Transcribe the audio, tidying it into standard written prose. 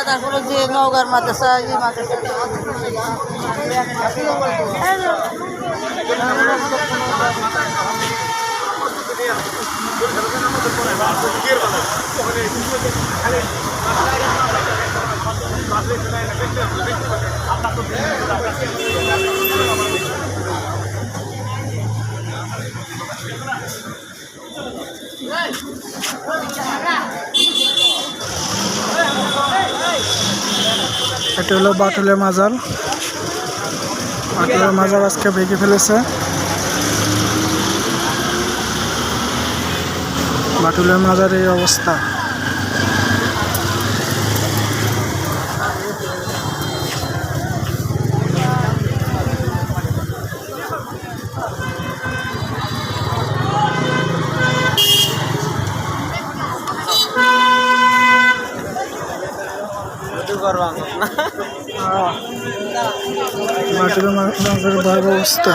তারপরে যে নওগাঁর মাদ্রাসা এই মাদ্রাসা এটা হলো বাটুলের মাজার। বাটুলের মাজার আজকে ভেঙে ফেলেছে। বাটুলের মাজার এই অবস্থা। বাটুলের মাজার ভয়াবহ অবস্থা।